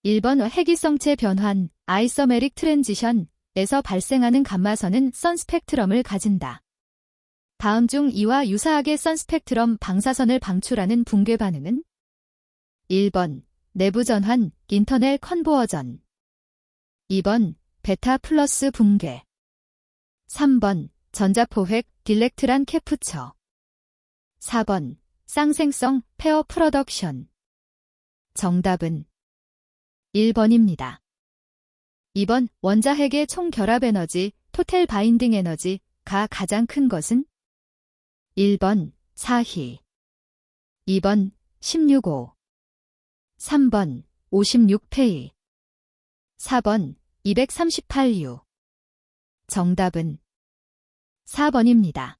1번 해기성체 변환, 아이소메릭 트랜지션에서 발생하는 감마선은 선스펙트럼을 가진다. 다음 중 이와 유사하게 선스펙트럼 방사선을 방출하는 붕괴 반응은? 1번 내부 전환, 인터넬 컨버전. 2번 베타 플러스 붕괴. 3번 전자포획, 딜렉트란 캐프처. 4번 쌍생성, 페어 프로덕션. 정답은 1번입니다. 2번 원자핵의 총 결합 에너지, 토탈 바인딩 에너지가 가장 큰 것은? 1번 4희. 2번 16호. 3번 56페이. 4번 238U. 정답은 4번입니다.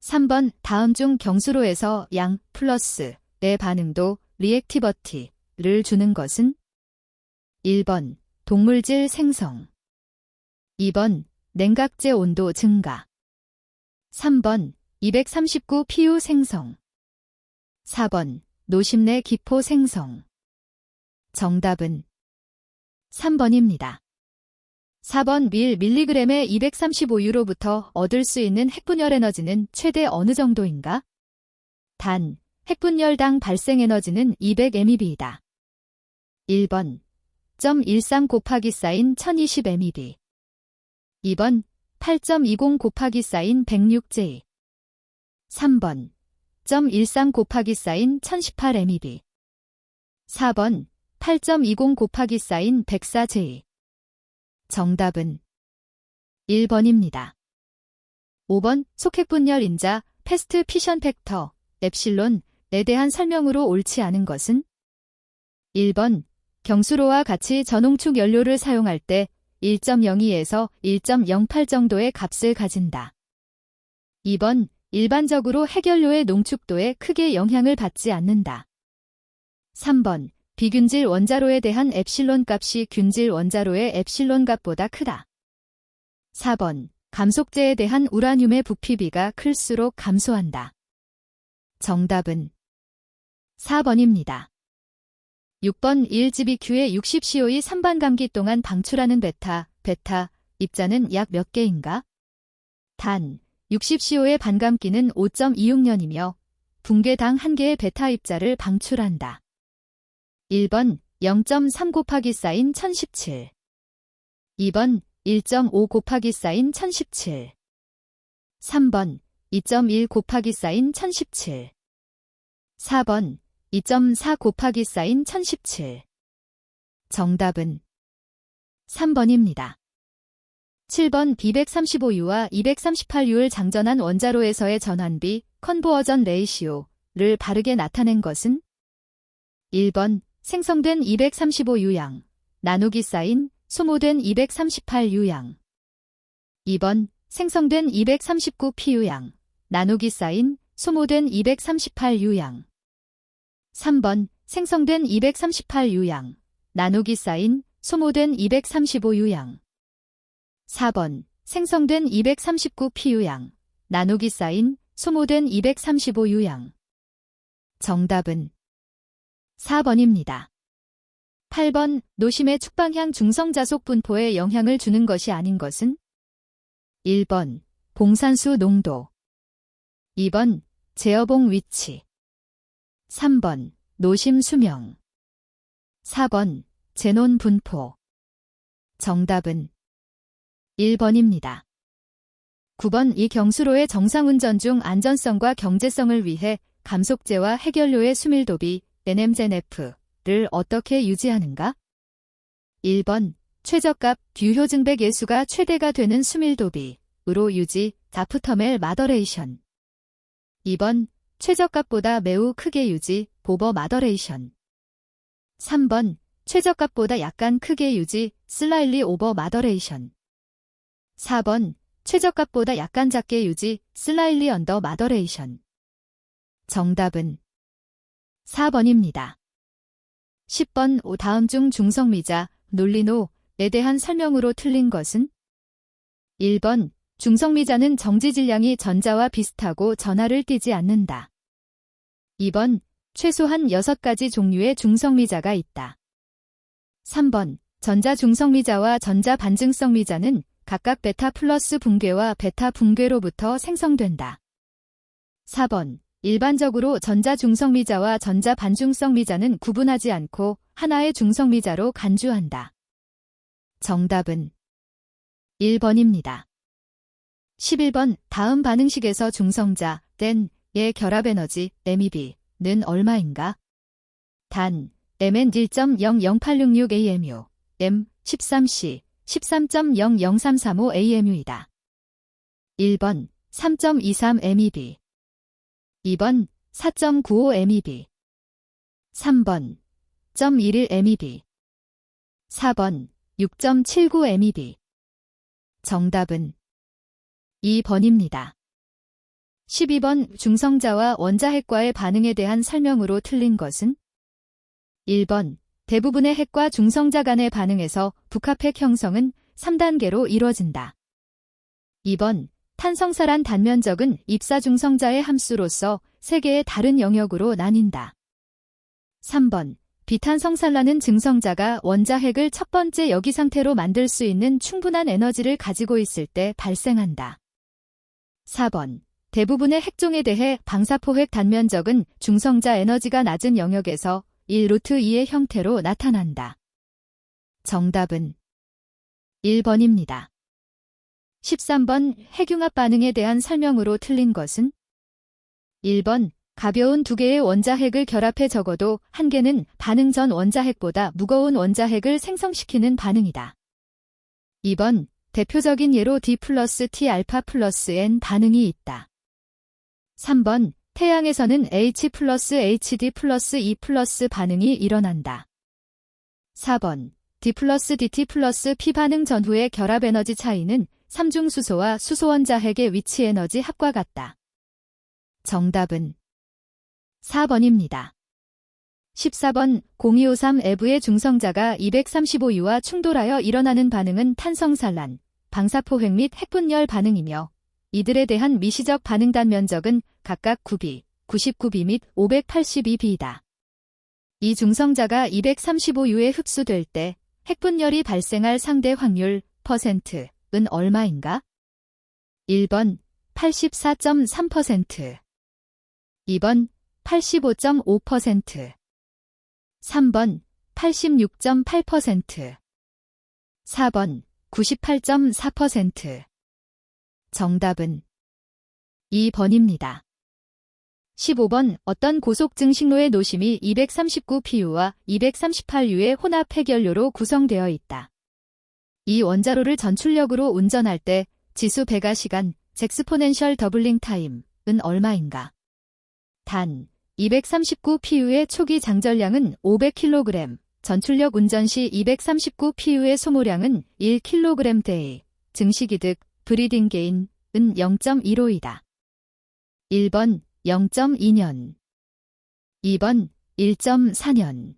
3번 다음 중 경수로에서 양 플러스의 반응도 리액티버티를 주는 것은? 1번 동물질 생성. 2번 냉각제 온도 증가. 3번 239PU 생성. 4번 노심내 기포 생성. 정답은 3번입니다. 4번 밀리그램의 235U로부터 얻을 수 있는 핵분열 에너지는 최대 어느 정도인가? 단, 핵분열당 발생 에너지는 200 MeV이다. 1번 0.13 곱하기 사인 1020 MeV. 2번 8.20 곱하기 사인 106J. 3번 0.13 곱하기 사인 1018 MeV. 4번 8.20 곱하기 사인 104J. 정답은 1번입니다. 5번 속핵분열 인자, 패스트 피션 팩터, 엡실론에 대한 설명으로 옳지 않은 것은? 1번 경수로와 같이 전홍축 연료를 사용할 때 1.02에서 1.08 정도의 값을 가진다. 2번 일반적으로 핵연료의 농축도에 크게 영향을 받지 않는다. 3번 비균질 원자로에 대한 엡실론 값이 균질 원자로의 엡실론 값보다 크다. 4번 감속제에 대한 우라늄의 부피비가 클수록 감소한다. 정답은 4번입니다. 6번 1GBQ의 60COE 3반 감기 동안 방출하는 베타 입자는 약 몇 개인가? 단, 60CO의 반감기는 5.26년이며 붕괴당 1개의 베타 입자를 방출한다. 1번 0.3 곱하기 사인 1017. 2번 1.5 곱하기 사인 1017. 3번 2.1 곱하기 사인 1017. 4번 2.4 곱하기 사인 1017. 정답은 3번입니다. 7번 B135U와 238U를 장전한 원자로에서의 전환비, 컨버전 레이시오를 바르게 나타낸 것은? 1번 생성된 235U양, 나누기 사인, 소모된 238U양. 2번 생성된 239PU양, 나누기 사인, 소모된 238U양. 3번 생성된 238U양, 나누기 사인, 소모된 235U양. 4번 생성된 239PU양, 나누기 사인, 소모된 235U양. 정답은 4번입니다. 8번 노심의 축방향 중성자속 분포에 영향을 주는 것이 아닌 것은? 1번 봉산수 농도. 2번 제어봉 위치. 3번 노심 수명. 4번 제논 분포. 정답은 1번입니다. 9번 이 경수로의 정상운전 중 안전성과 경제성을 위해 감속제와 핵연료의 수밀도비 NMZNF를 어떻게 유지하는가? 1번 최저값 듀효증백 예수가 최대가 되는 수밀도비으로 유지 다프터멜 마더레이션. 2번 최저값보다 매우 크게 유지 보버 마더레이션. 3번 최저값보다 약간 크게 유지 슬라일리 오버 마더레이션. 4번 최저값보다 약간 작게 유지 슬라일리 언더 마더레이션. 정답은 4번입니다. 10번 다음 중 중성미자 논리노에 대한 설명으로 틀린 것은? 1번 중성미자는 정지질량이 전자와 비슷하고 전하를 띠지 않는다. 2번 최소한 6가지 종류의 중성미자가 있다. 3번 전자중성미자와 전자반증성미자는 각각 베타 플러스 붕괴와 베타 붕괴로부터 생성된다. 4번 일반적으로 전자중성미자와 전자반중성미자는 구분하지 않고 하나의 중성미자로 간주한다. 정답은 1번입니다. 11번 다음 반응식에서 중성자, 댄의 결합에너지, MEB는 얼마인가? 단, Mn 1.00866 AMU, M 13C, 13.00335 AMU이다. 1번 3.23 MEB, 2번 4.95 MEB, 3번 0.11 MEB, 4번 6.79 MEB. 정답은 2번입니다. 12번 중성자와 원자핵과의 반응에 대한 설명으로 틀린 것은? 1번 대부분의 핵과 중성자 간의 반응에서 북합핵 형성은 3단계로 이루어진다. 2번 탄성살한 단면적은 입사중성자의 함수로서 3개의 다른 영역으로 나뉜다. 3번 비탄성산란은 증성자가 원자핵을 첫 번째 여기 상태로 만들 수 있는 충분한 에너지를 가지고 있을 때 발생한다. 4번 대부분의 핵종에 대해 방사포핵 단면적은 중성자 에너지가 낮은 영역에서 1√2의 형태로 나타난다. 정답은 1번입니다. 13번 핵융합 반응에 대한 설명으로 틀린 것은? 1번 가벼운 2개의 원자핵을 결합해 적어도 1개는 반응 전 원자핵보다 무거운 원자핵을 생성시키는 반응이다. 2번 대표적인 예로 D 플러스 T 알파 플러스 N 반응이 있다. 3번 태양에서는 H 플러스 HD 플러스 E 플러스 반응이 일어난다. 4번 D 플러스 DT 플러스 P 반응 전후의 결합 에너지 차이는 삼중수소와 수소원자핵의 위치 에너지 합과 같다. 정답은 4번입니다. 14번 0253F의 중성자가 235U와 충돌하여 일어나는 반응은 탄성산란, 방사포획 및 핵분열 반응이며 이들에 대한 미시적 반응 단면적은 각각 9B, 99B 및 582B이다. 이 중성자가 235U에 흡수될 때 핵분열이 발생할 상대 확률 %은 얼마인가? 1번 84.3%, 2번 85.5%, 3번 86.8%, 4번 98.4%. 정답은 2번입니다. 15번 어떤 고속증식로의 노심이 239Pu와 238U의 혼합 핵연료로 구성되어 있다. 이 원자로를 전출력으로 운전할 때 지수 배가 시간, 잭스포넨셜 더블링 타임은 얼마인가? 단 239Pu의 초기 장전량은 500kg, 전출력 운전 시 239Pu의 소모량은 1kg/day, 증식이득, 브리딩 게인은 0.15이다. 1번 0.2년, 2번 1.4년,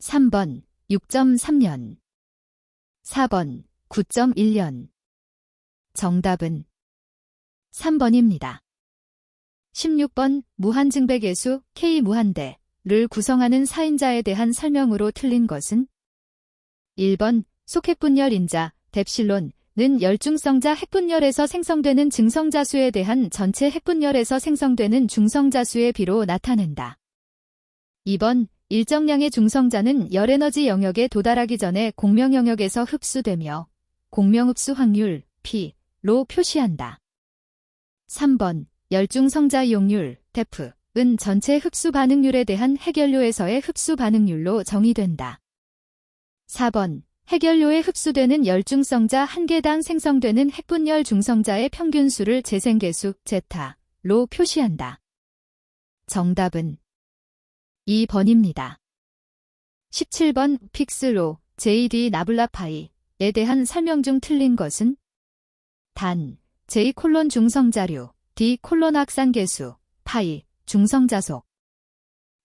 3번 6.3년, 4번 9.1년. 정답은 3번입니다. 16번 무한증백계수 K무한대를 구성하는 사인자에 대한 설명으로 틀린 것은? 1번 속핵분열인자 뎁실론은 열중성자 핵분열에서 생성되는 증성자수에 대한 전체 핵분열에서 생성되는 중성자수의 비로 나타낸다. 2번 일정량의 중성자는 열에너지 영역에 도달하기 전에 공명 영역에서 흡수되며 공명흡수 확률 P로 표시한다. 3번 열중성자 이용률 TEF은 전체 흡수 반응률에 대한 핵연료에서의 흡수 반응률로 정의된다. 4번 핵연료에 흡수되는 열중성자 1개당 생성되는 핵분열 중성자의 평균수를 재생계수 제타로 표시한다. 정답은 2번입니다. 17번 픽스로 JD 나블라파이에 대한 설명 중 틀린 것은? 단 J 콜론 중성자류, D 콜론 확산계수, 파이 중성자속.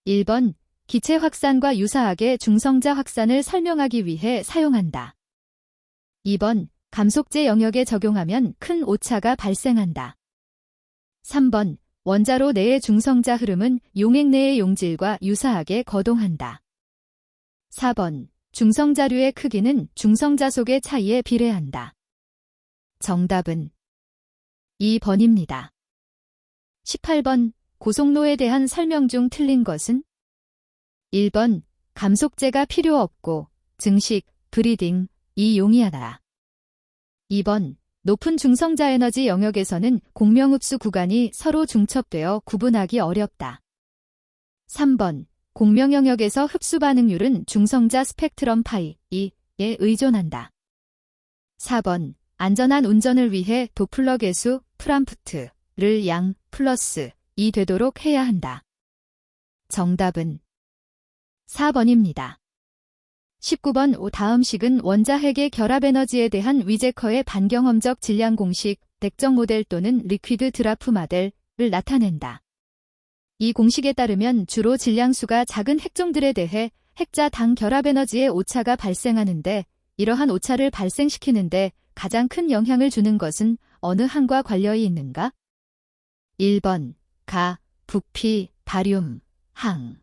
1번 기체 확산과 유사하게 중성자 확산을 설명하기 위해 사용한다. 2번 감속제 영역에 적용하면 큰 오차가 발생한다. 3번 원자로 내의 중성자 흐름은 용액 내의 용질과 유사하게 거동한다. 4번 중성자류의 크기는 중성자속의 차이에 비례한다. 정답은 2번입니다. 18번 고속로에 대한 설명 중 틀린 것은? 1번 감속제가 필요 없고 증식, 브리딩, 이 용이하다. 2번 높은 중성자 에너지 영역에서는 공명흡수 구간이 서로 중첩되어 구분하기 어렵다. 3번 공명 영역에서 흡수 반응률은 중성자 스펙트럼 파이 2에 의존한다. 4번 안전한 운전을 위해 도플러 계수 프람프트를 양 플러스 2 되도록 해야 한다. 정답은 4번입니다. 19번 다음 식은 원자핵의 결합에너지에 대한 위제커의 반경험적 질량 공식, 덱정 모델 또는 리퀴드 드라프 모델을 나타낸다. 이 공식에 따르면 주로 질량수가 작은 핵종들에 대해 핵자 당 결합에너지의 오차가 발생하는데 이러한 오차를 발생시키는데 가장 큰 영향을 주는 것은 어느 항과 관련이 있는가? 1번 가, 부피, 바륨, 항.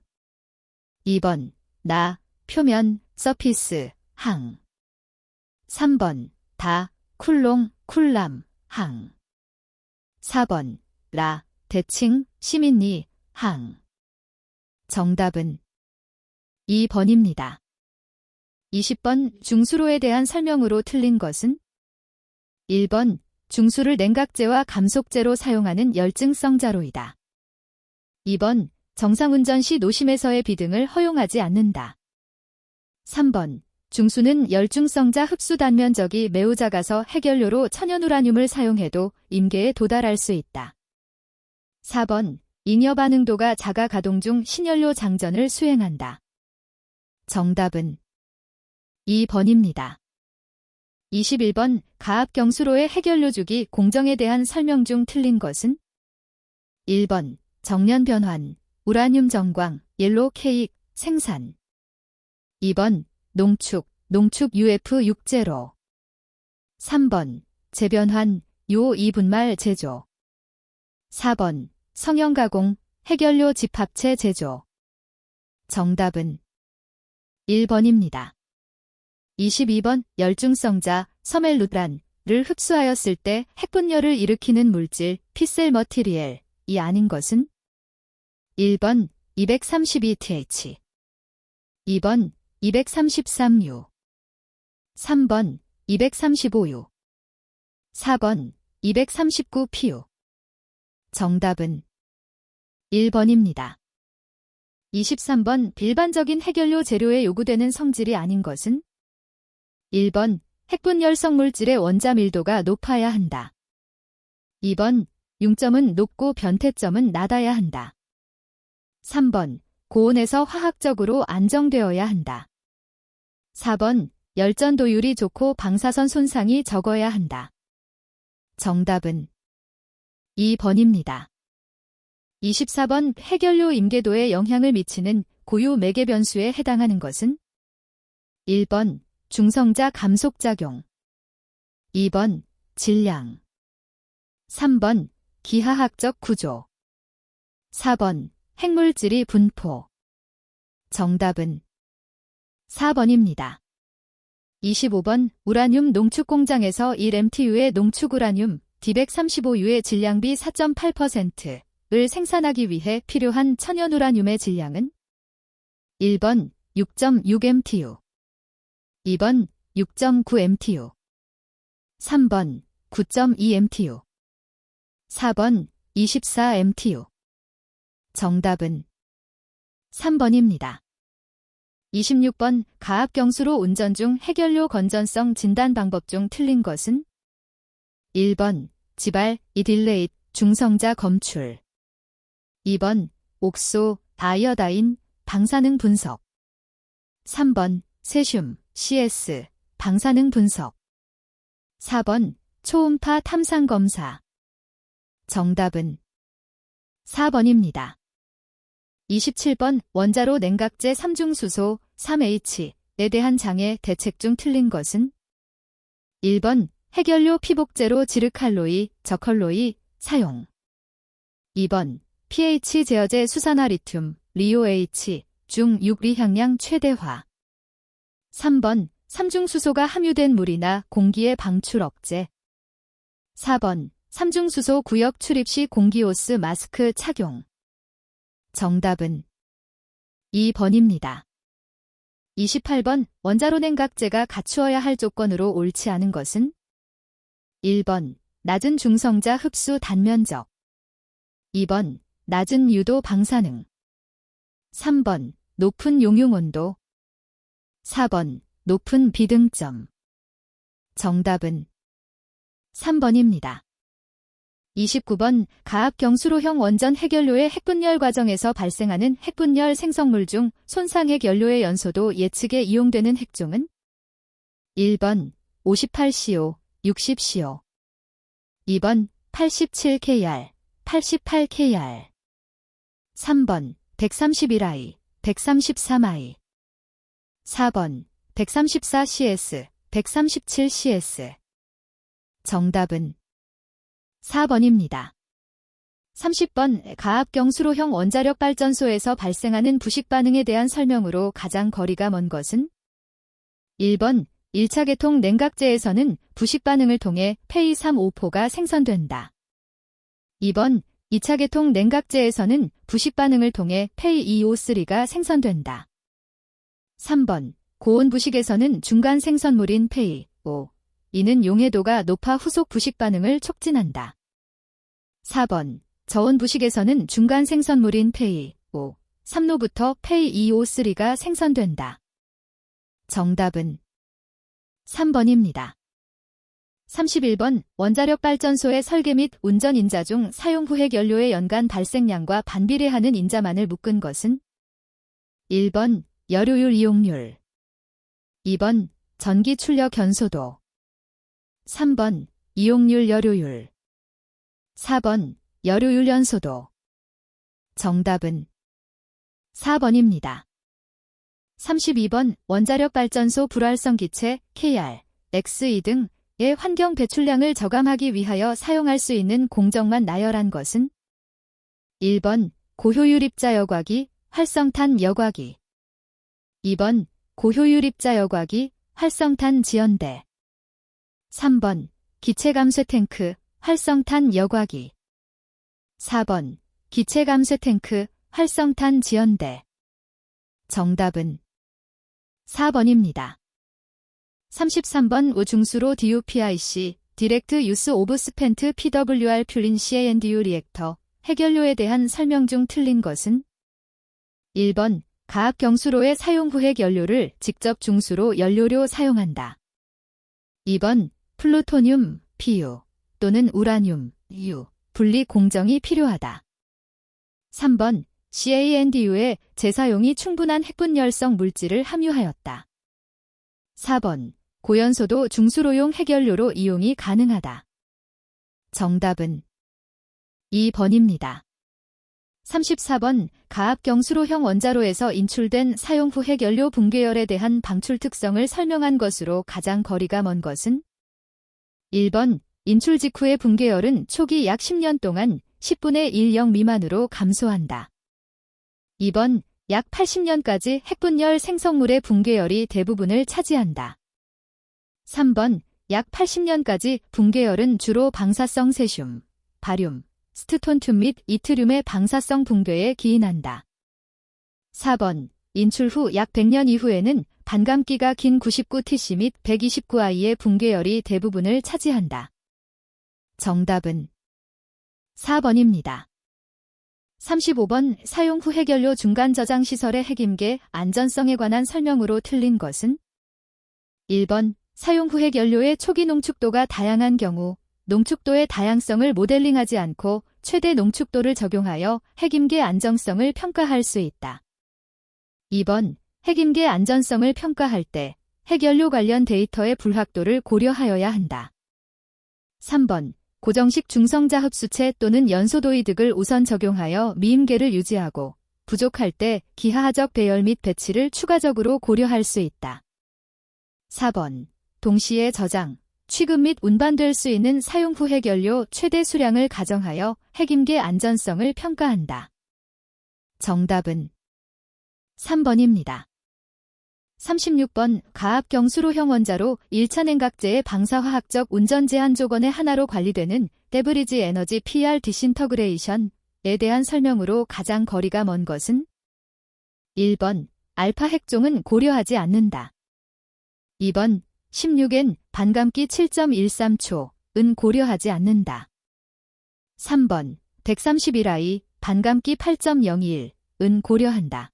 2번 나, 표면, 서피스, 항. 3번 다, 쿨롱, 쿨람, 항. 4번 라, 대칭, 시민리, 항. 정답은 2번입니다. 20번 중수로에 대한 설명으로 틀린 것은? 1번 중수를 냉각제와 감속제로 사용하는 열증성 자로이다. 2번 정상운전 시 노심에서의 비등을 허용하지 않는다. 3번 중수는 열중성자 흡수 단면적이 매우 작아서 핵연료로 천연우라늄을 사용해도 임계에 도달할 수 있다. 4번 잉여 반응도가 자가 가동 중 신연료 장전을 수행한다. 정답은 2번입니다. 21번 가압경수로의 핵연료 주기 공정에 대한 설명 중 틀린 것은? 1번 정년 변환, 우라늄 정광, 옐로우 케익, 생산. 2번 농축, 농축 UF60. 3번 재변환, 요 2분말 제조. 4번 성형가공, 핵연료 집합체 제조. 정답은 1번입니다. 22번 열중성자, 서멜루란을 흡수하였을 때 핵분열을 일으키는 물질, 피셀 머티리얼이 아닌 것은? 1번 232TH 2번 233U 3번 235U 4번 239PU 정답은 1번입니다. 23번 일반적인 핵연료 재료에 요구되는 성질이 아닌 것은? 1번 핵분열성 물질의 원자 밀도가 높아야 한다. 2번 융점은 높고 변태점은 낮아야 한다. 3번 고온에서 화학적으로 안정되어야 한다. 4번 열전 도율이 좋고 방사선 손상이 적어야 한다. 정답은 2번입니다. 24번 핵연료 임계도에 영향을 미치는 고유 매개 변수에 해당하는 것은? 1번 중성자 감속작용 2번 질량 3번 기하학적 구조 4번 핵물질이 분포 정답은 4번입니다. 25번 우라늄 농축 공장에서 1mtu의 농축 우라늄 D135U의 질량비 4.8%를 생산하기 위해 필요한 천연 우라늄의 질량은? 1번 6.6mtu 2번 6.9mtu 3번 9.2mtu 4번 24mtu 정답은 3번입니다. 26번 가압경수로 운전 중 핵연료 건전성 진단 방법 중 틀린 것은? 1번 지발, 이딜레잇, 중성자 검출 2번 옥소, 아이어다인, 방사능 분석 3번 세슘, CS, 방사능 분석 4번 초음파 탐상 검사 정답은 4번입니다. 27번 원자로 냉각제 3중수소 3H에 대한 장애 대책 중 틀린 것은? 1번 핵연료 피복제로 지르칼로이, 저컬로이 사용 2번 pH 제어제 수산화 리튬, 리오 H 중 6리 향량 최대화 3번 삼중수소가 함유된 물이나 공기의 방출 억제. 4번 삼중수소 구역 출입 시 공기호스 마스크 착용. 정답은 2번입니다. 28번 원자로 냉각제가 갖추어야 할 조건으로 옳지 않은 것은? 1번 낮은 중성자 흡수 단면적. 2번 낮은 유도 방사능. 3번 높은 용융 온도. 4번 높은 비등점. 정답은 3번입니다. 29번 가압경수로형 원전 핵연료의 핵분열 과정에서 발생하는 핵분열 생성물 중 손상핵 연료의 연소도 예측에 이용되는 핵종은? 1번 58CO, 60CO. 2번 87KR, 88KR. 3번 131I, 133I. 4번 134CS, 137CS. 정답은 4번입니다. 30번 가압경수로형 원자력 발전소에서 발생하는 부식 반응에 대한 설명으로 가장 거리가 먼 것은? 1번 1차 계통 냉각제에서는 부식 반응을 통해 폐235포가 생성된다. 2번 2차 계통 냉각제에서는 부식 반응을 통해 폐2O3가 생성된다. 3번 고온 부식에서는 중간 생성물인 폐2O, 이는 용해도가 높아 후속 부식 반응을 촉진한다. 4번 저온 부식에서는 중간 생성물인 폐2O, 3로부터 폐2O3가 생성된다. 정답은 3번입니다. 31번 원자력 발전소의 설계 및 운전 인자 중 사용 후 핵연료의 연간 발생량과 반비례하는 인자만을 묶은 것은? 1번 여료율 이용률. 2번 전기 출력 연소도. 3번 이용률 여료율. 4번 여료율 연소도. 정답은 4번입니다. 32번 원자력 발전소 불활성 기체 KR, XE 등의 환경 배출량을 저감하기 위하여 사용할 수 있는 공정만 나열한 것은? 1번 고효율 입자 여과기, 활성탄 여과기. 2번 고효율 입자 여과기, 활성탄 지연대. 3번 기체 감쇄 탱크, 활성탄 여과기. 4번 기체 감쇄 탱크, 활성탄 지연대. 정답은 4번입니다. 33번 우중수로 DUPIC, 디렉트 유스 오브 스펜트 PWR 퓰린 CANDU 리액터, 핵연료에 대한 설명 중 틀린 것은? 1번 가압경수로의 사용 후 핵연료를 직접 중수로 연료로 사용한다. 2번 플루토늄, PU 또는 우라늄, U, 분리 공정이 필요하다. 3번 CANDU에 재사용이 충분한 핵분열성 물질을 함유하였다. 4번 고연소도 중수로용 핵연료로 이용이 가능하다. 정답은 2번입니다. 34번 가압경수로형 원자로에서 인출된 사용 후 핵연료 붕괴열에 대한 방출 특성을 설명한 것으로 가장 거리가 먼 것은? 1번 인출 직후의 붕괴열은 초기 약 10년 동안 10분의 1영 미만으로 감소한다. 2번 약 80년까지 핵분열 생성물의 붕괴열이 대부분을 차지한다. 3번 약 80년까지 붕괴열은 주로 방사성 세슘, 바륨, 스트론튬 및 이트륨의 방사성 붕괴에 기인한다. 4번 인출 후 약 100년 이후에는 반감기가 긴 99Tc 및 129I의 붕괴열이 대부분을 차지한다. 정답은 4번입니다. 35번 사용 후 핵연료 중간 저장 시설의 핵임계 안전성에 관한 설명으로 틀린 것은? 1번 사용 후 핵연료의 초기 농축도가 다양한 경우 농축도의 다양성을 모델링하지 않고 최대 농축도를 적용하여 핵임계 안정성을 평가할 수 있다. 2번 핵임계 안전성을 평가할 때 핵연료 관련 데이터의 불확도를 고려하여야 한다. 3번 고정식 중성자 흡수체 또는 연소도이득을 우선 적용하여 미임계를 유지하고 부족할 때 기하학적 배열 및 배치를 추가적으로 고려할 수 있다. 4번 동시에 저장, 취급 및 운반될 수 있는 사용 후 핵연료 최대 수량을 가정하여 핵임계 안전성을 평가한다. 정답은 3번입니다. 36번 가압경수로형 원자로 1차 냉각제의 방사화학적 운전 제한 조건의 하나로 관리되는 데브리지 에너지 PR 디신터그레이션에 대한 설명으로 가장 거리가 먼 것은? 1번 알파 핵종은 고려하지 않는다. 2번 16N 반감기 7.13초은 고려하지 않는다. 3번 131I 반감기 8.01은 고려한다.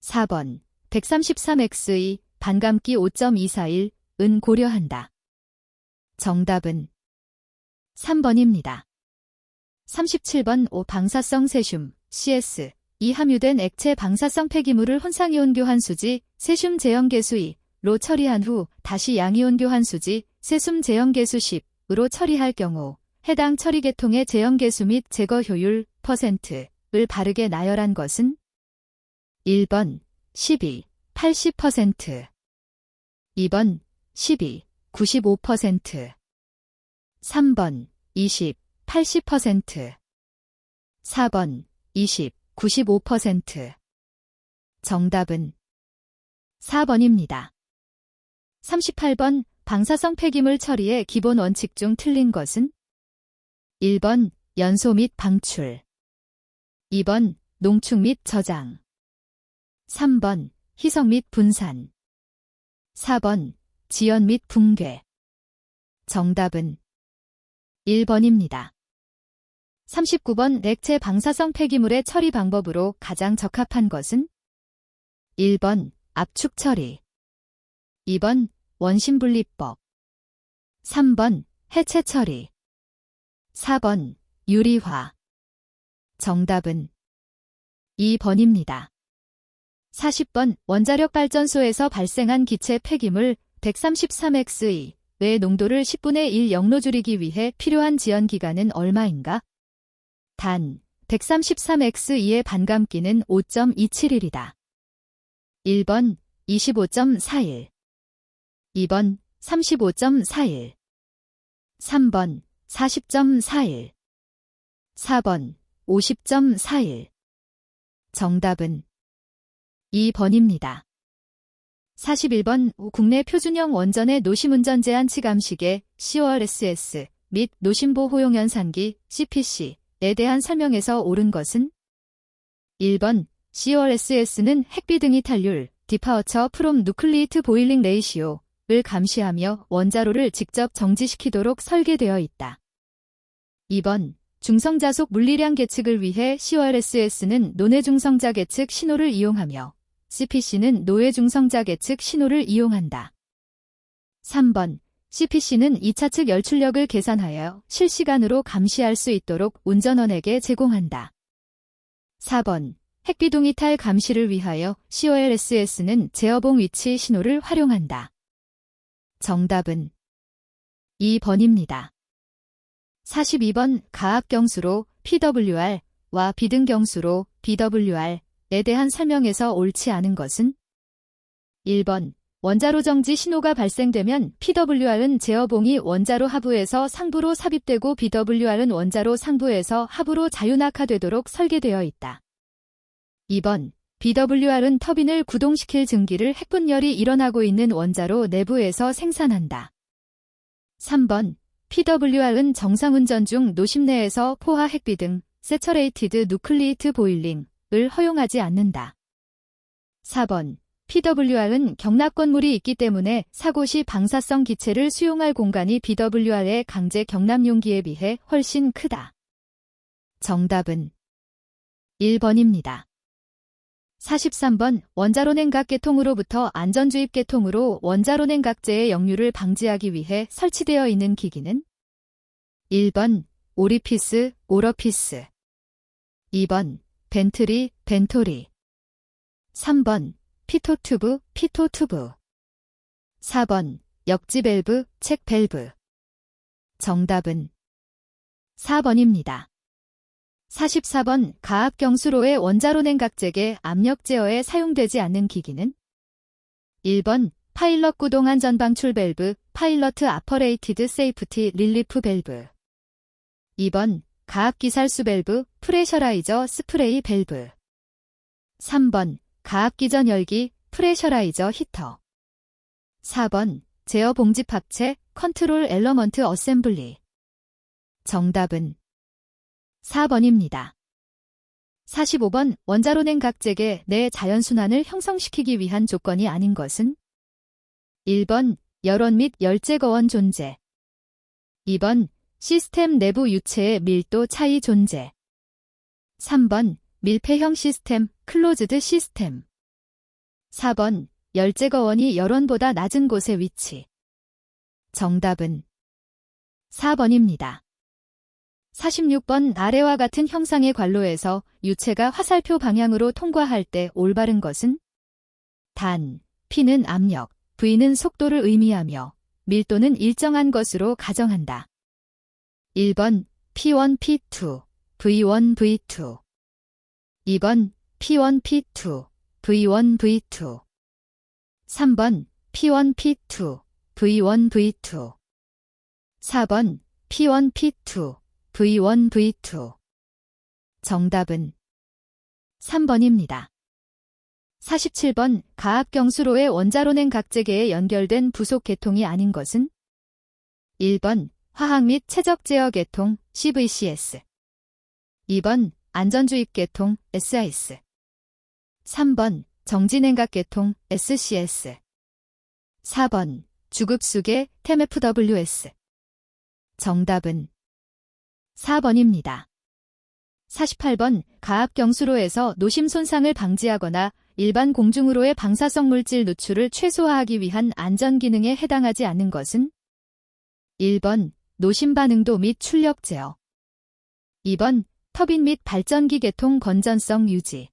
4번 133XE 반감기 5.241은 고려한다. 정답은 3번입니다. 37번 5 방사성 세슘 CS 이 함유된 액체 방사성 폐기물을 혼상이온 교환수지 세슘 제형계수2로 처리한 후 다시 양이온 교환수지 세슘 제형계수 10으로 처리할 경우 해당 처리 계통의 제형계수 및 제거 효율 %를 바르게 나열한 것은? 1번 12, 80%. 2번 12, 95%. 3번 20, 80%. 4번 20, 95%. 정답은 4번입니다. 38번 방사성 폐기물 처리의 기본 원칙 중 틀린 것은? 1번 연소 및 방출. 2번 농축 및 저장. 3번 희석 및 분산. 4번 지연 및 붕괴. 정답은 1번입니다. 39번 액체 방사성 폐기물의 처리 방법으로 가장 적합한 것은? 1번 압축 처리. 2번 원심분리법. 3번 해체 처리. 4번 유리화. 정답은 2번입니다. 40번 원자력 발전소에서 발생한 기체 폐기물 133X의 농도를 10분의 1 0로 줄이기 위해 필요한 지연 기간은 얼마인가? 단 133X2의 반감기는 5.27일이다. 1번 25.41. 2번 35.41. 3번 40.41. 4번 50.41. 정답은 2번입니다. 41번 국내 표준형 원전의 노심운전 제한 치감시계 CORSS 및 노심보호용 연산기 CPC에 대한 설명에서 옳은 것은? 1번 CORSS는 핵비등이 탈률 디파어처 프롬 누클리이트 보일링 레이시오를 감시하며 원자로를 직접 정지시키도록 설계되어 있다. 2번 중성자속 물리량 계측을 위해 CORSS는 논외중성자 계측 신호를 이용하며 CPC는 노외중성자 계측 신호를 이용한다. 3번 CPC는 2차 측 열출력을 계산하여 실시간으로 감시할 수 있도록 운전원에게 제공한다. 4번 핵비동이탈 감시를 위하여 CORSS는 제어봉 위치 신호를 활용한다. 정답은 2번입니다. 42번 가압경수로 PWR와 비등경수로 BWR에 대한 설명에서 옳지 않은 것은? 1번 원자로 정지 신호가 발생되면 PWR은 제어봉이 원자로 하부에서 상부로 삽입되고 BWR은 원자로 상부에서 하부로 자유낙하되도록 설계되어 있다. 2번 BWR은 터빈을 구동시킬 증기를 핵분열이 일어나고 있는 원자로 내부에서 생산한다. 3번 PWR은 정상운전 중 노심 내에서 포화 핵비 등 세처레이티드 누클리이트 보일링을 허용하지 않는다. 4번 PWR은 경납건물이 있기 때문에 사고 시 방사성 기체를 수용할 공간이 BWR의 강제 경납 용기에 비해 훨씬 크다. 정답은 1번입니다. 43번 원자로 냉각 계통으로부터 안전주입 계통으로 원자로 냉각제의 역류를 방지하기 위해 설치되어 있는 기기는? 1번 오리피스, 오러피스. 2번 벤트리, 벤토리. 3번 피토튜브, 피토튜브. 4번 역지밸브, 책밸브. 정답은 4번입니다. 44번 가압경수로의 원자로 냉각제계 압력 제어에 사용되지 않는 기기는? 1번 파일럿 구동 안전 방출 밸브, 파일럿 아퍼레이티드 세이프티 릴리프 밸브. 2번 가압기살수 밸브, 프레셔라이저 스프레이 밸브. 3번 가압기전 열기, 프레셔라이저 히터. 4번 제어 봉집 합체 컨트롤 엘러먼트 어셈블리. 정답은 4번입니다. 45번 원자로 냉각제계 내 자연순환을 형성시키기 위한 조건이 아닌 것은? 1번 열원 및 열제거원 존재. 2번 시스템 내부 유체의 밀도 차이 존재. 3번 밀폐형 시스템 클로즈드 시스템. 4번 열제거원이 열원보다 낮은 곳의 위치. 정답은 4번입니다. 46번 아래와 같은 형상의 관로에서 유체가 화살표 방향으로 통과할 때 올바른 것은? 단, P는 압력, V는 속도를 의미하며 밀도는 일정한 것으로 가정한다. 1번 P1, P2, V1, V2. 2번 P1, P2, V1, V2. 3번 P1, P2, V1, V2. 4번 P1, P2, V1, V2. 정답은 3번입니다. 47번 가압경수로의 원자로 냉각제계에 연결된 부속 계통이 아닌 것은? 1번 화학 및 최적 제어 계통 CVCS. 2번 안전주입 계통 SIS. 3번 정지냉각 계통 SCS. 4번 주급수계 TMFWS. 정답은 4번입니다. 48번 가압경수로에서 노심 손상을 방지하거나 일반 공중으로의 방사성 물질 누출을 최소화하기 위한 안전기능에 해당하지 않는 것은? 1번 노심 반응도 및 출력 제어. 2번 터빈 및 발전기 계통 건전성 유지.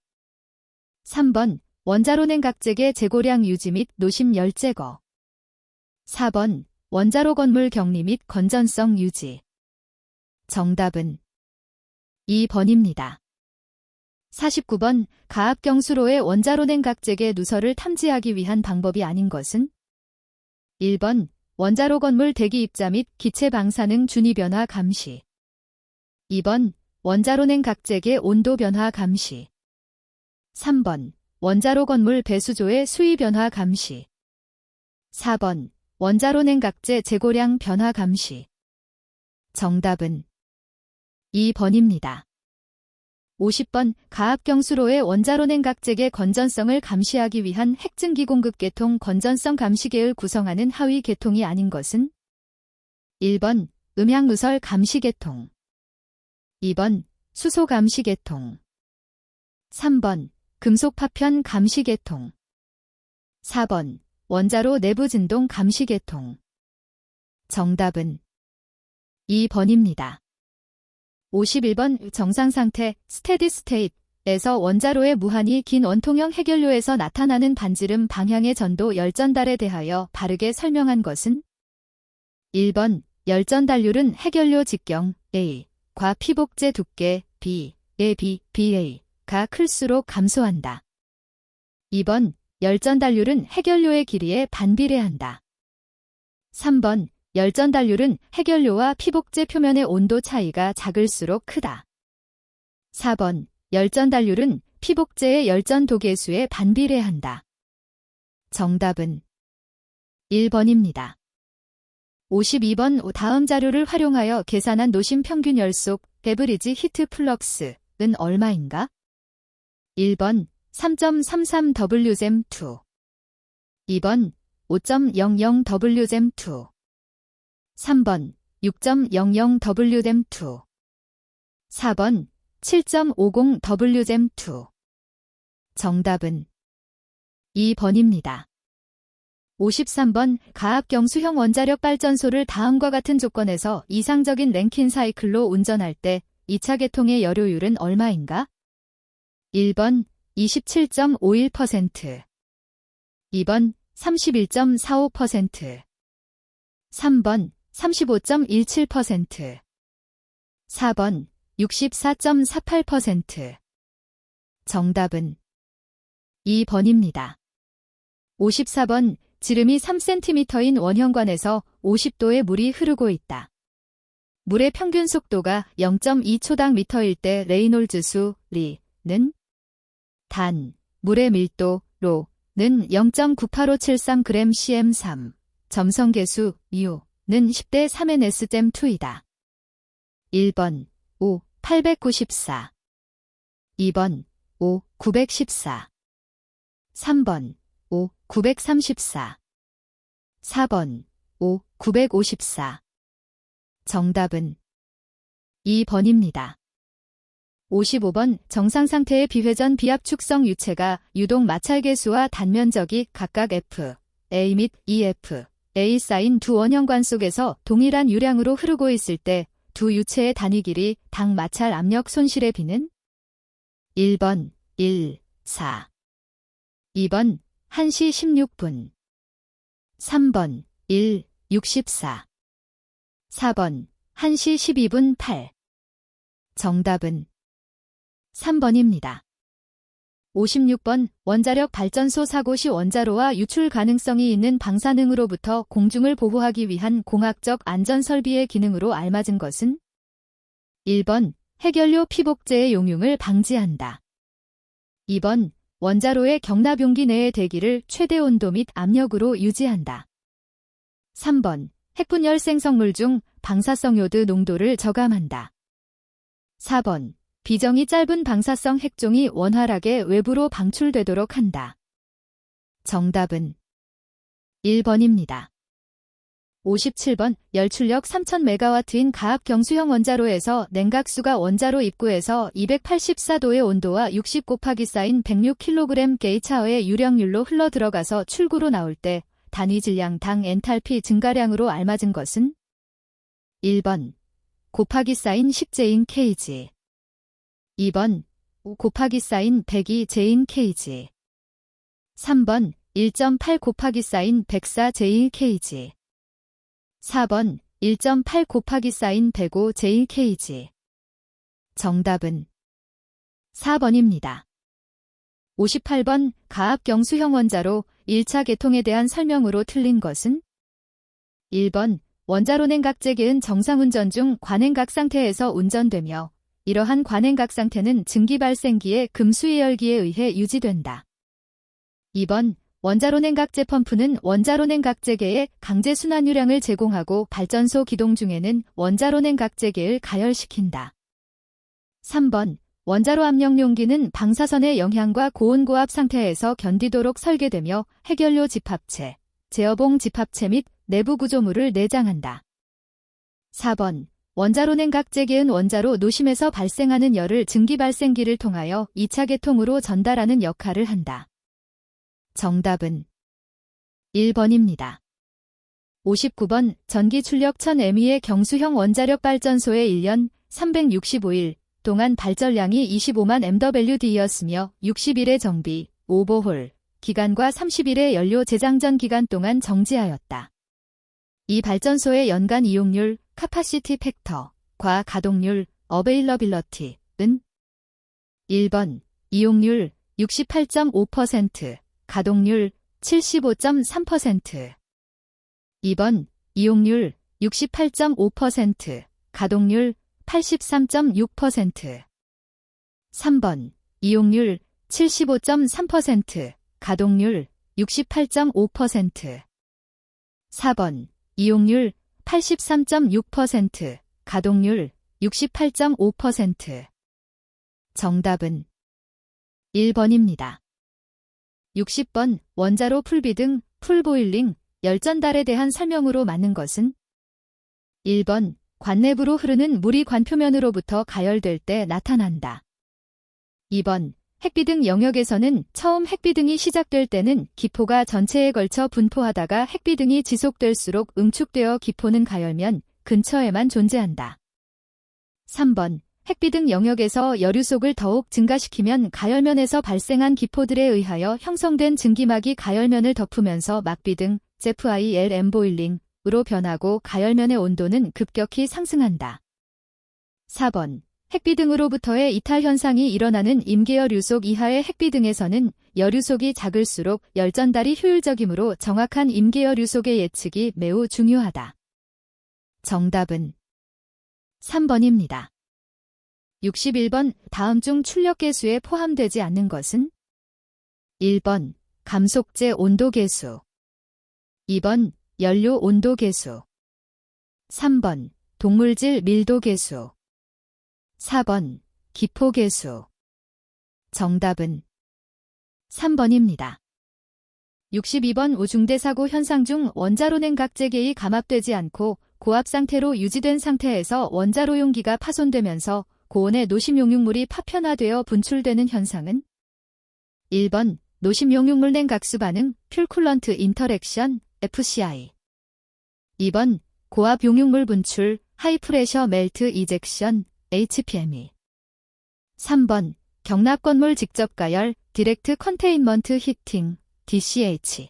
3번 원자로 냉각제계 재고량 유지 및 노심 열 제거. 4번 원자로 건물 격리 및 건전성 유지. 정답은 2번입니다. 49번 가압경수로의 원자로 냉각제계 누설을 탐지하기 위한 방법이 아닌 것은? 1번 원자로 건물 대기 입자 및 기체 방사능 준위 변화 감시. 2번 원자로 냉각제계 온도 변화 감시. 3번 원자로 건물 배수조의 수위 변화 감시. 4번 원자로 냉각제 재고량 변화 감시. 정답은 2번입니다. 50번 가압경수로의 원자로 냉각제계 건전성을 감시하기 위한 핵증기 공급 계통 건전성 감시계를 구성하는 하위 계통이 아닌 것은? 1번 음향 누설 감시 계통. 2번 수소 감시 계통. 3번 금속 파편 감시 계통. 4번 원자로 내부 진동 감시 계통. 정답은 2번입니다. 51번 정상상태 스테디 스테이트에서 원자로의 무한히 긴 원통형 해결료에서 나타나는 반지름 방향의 전도 열전달에 대하여 바르게 설명한 것은? 1번 열전달률은 해결료 직경 A과 피복제 두께 B의 BA가 클수록 감소한다. 2번 열전달률은 해결료의 길이에 반비례한다. 3번 열전달률은 해결료와 피복제 표면의 온도 차이가 작을수록 크다. 4번 열전달률은 피복제의 열전 도계수에 반비례한다. 정답은 1번입니다. 52번 다음 자료를 활용하여 계산한 노심 평균 열속 데브리지 히트 플럭스는 얼마인가? 1번 3.33Wzem2. 2번 5.00Wzem2. 3번 6.00Wzem2. 4번 7.50Wzem2. 정답은 2번입니다. 53번 가압경수형 원자력 발전소를 다음과 같은 조건에서 이상적인 랭킨 사이클로 운전할 때 2차 계통의 여료율은 얼마인가? 1번 27.51%. 2번 31.45%. 3번 35.17%. 4번 64.48%. 정답은 2번입니다. 54번 지름이 3cm인 원형관에서 50도의 물이 흐르고 있다. 물의 평균 속도가 0.2초당 미터일 때 레이놀즈 수 리는 단, 물의 밀도 0.98573g cm3, 점성계수 U는 10대 3의 S댐2이다. 1번 5, 894 2번 5, 914 3번 5, 934 4번 5, 954 정답은 2번입니다. 55번 정상상태의 비회전 비압축성 유체가 유동 마찰계수와 단면적이 각각 F, A 및 EF, A 쌓인 두 원형관 속에서 동일한 유량으로 흐르고 있을 때 두 유체의 단위 길이 당 마찰 압력 손실의 비는 1번 1, 4 2번 1시 16분 3번 1, 64 4번 1시 12분 8 정답은 3번입니다. 56번 원자력 발전소 사고 시 원자로와 유출 가능성이 있는 방사능으로부터 공중을 보호하기 위한 공학적 안전설비의 기능으로 알맞은 것은 1번 해결료 피복제의 용융을 방지한다. 2번 원자로의 경납 용기 내의 대기를 최대 온도 및 압력으로 유지한다. 3번 핵분열 생성물 중 방사성 요드 농도를 저감한다. 4번 비정이 짧은 방사성 핵종이 원활하게 외부로 방출되도록 한다. 정답은 1번입니다. 57번 열출력 3000MW인 가압 경수형 원자로에서 냉각수가 원자로 입구에서 284도의 온도와 60 곱하기 쌓인 106kg 게이차어의 유령율로 흘러 들어가서 출구로 나올 때 단위 질량 당 엔탈피 증가량으로 알맞은 것은 1번 곱하기 쌓인 10제인 kg 2번 5 곱하기 쌓인 102 제인 kg 3번 1.8 곱하기 쌓인 104 제인 kg 4번 1.8 곱하기 쌓인 105 제인 kg 정답은 4번입니다. 58번 가압 경수형 원자로 1차 개통에 대한 설명으로 틀린 것은 1번 원자로 냉각제계은 정상운전 중 관행각 상태에서 운전되며 이러한 관행각 상태는 증기 발생기의 금수위열기에 의해 유지된다. 2번 원자로 냉각제 펌프는 원자로 냉각제계에 강제 순환유량을 제공하고 발전소 기동 중에는 원자로 냉각제계를 가열시킨다. 3번 원자로 압력 용기는 방사선의 영향과 고온고압 상태에서 견디도록 설계되며 해결료 집합체, 제어봉 집합체 및 내부 구조물을 내장한다. 4번 원자로 냉각제계은 원자로 노심에서 발생하는 열을 증기 발생기를 통하여 2차 계통으로 전달하는 역할을 한다. 정답은 1번입니다. 59번 전기 출력 1000mW의 경수형 원자력 발전소의 1년 365일 동안 발전량이 25만 MWd였으며 60일의 정비, 오버홀 기간과 30일의 연료 재장전 기간 동안 정지하였다. 이 발전소의 연간 이용률, 카파시티 팩터과 가동률, 어베일러빌러티는 1번 이용률 68.5%, 가동률 75.3%. 2번 이용률 68.5%, 가동률 83.6%. 3번 이용률 75.3%, 가동률 68.5%. 4번 이용률 83.6%, 가동률 68.5%. 정답은 1번입니다. 60번 원자로 풀비등, 풀보일링, 열전달에 대한 설명으로 맞는 것은 1번 관내부로 흐르는 물이 관표면으로부터 가열될 때 나타난다. 2번 핵비등 영역에서는 처음 핵비등이 시작될 때는 기포가 전체에 걸쳐 분포하다가 핵비등이 지속될수록 응축되어 기포는 가열면 근처에만 존재한다. 3번 핵비등 영역에서 여류속을 더욱 증가시키면 가열면에서 발생한 기포들에 의하여 형성된 증기막이 가열면을 덮으면서 막비등, ZFILM 보일링으로 변하고 가열면의 온도는 급격히 상승한다. 4번 핵비등으로부터의 이탈 현상이 일어나는 임계여류속 이하의 핵비등에서는 여류속이 작을수록 열전달이 효율적이므로 정확한 임계여류속의 예측이 매우 중요하다. 정답은 3번입니다. 61번 다음 중 출력계수에 포함되지 않는 것은 1번 감속제 온도계수. 2번 연료 온도계수. 3번 동물질 밀도계수. 4번 기포계수. 정답은 3번입니다. 62번 우중대사고 현상 중 원자로 냉각제계이 감압되지 않고 고압 상태로 유지된 상태에서 원자로 용기가 파손되면서 고온의 노심용융물이 파편화되어 분출되는 현상은 1번 노심용융물 냉각수 반응 퓨쿨런트 인터랙션 FCI. 2번 고압 용융물 분출 하이프레셔 멜트 이젝션 HPME. 3번 경납건물 직접 가열 디렉트 컨테인먼트 히팅 DCH.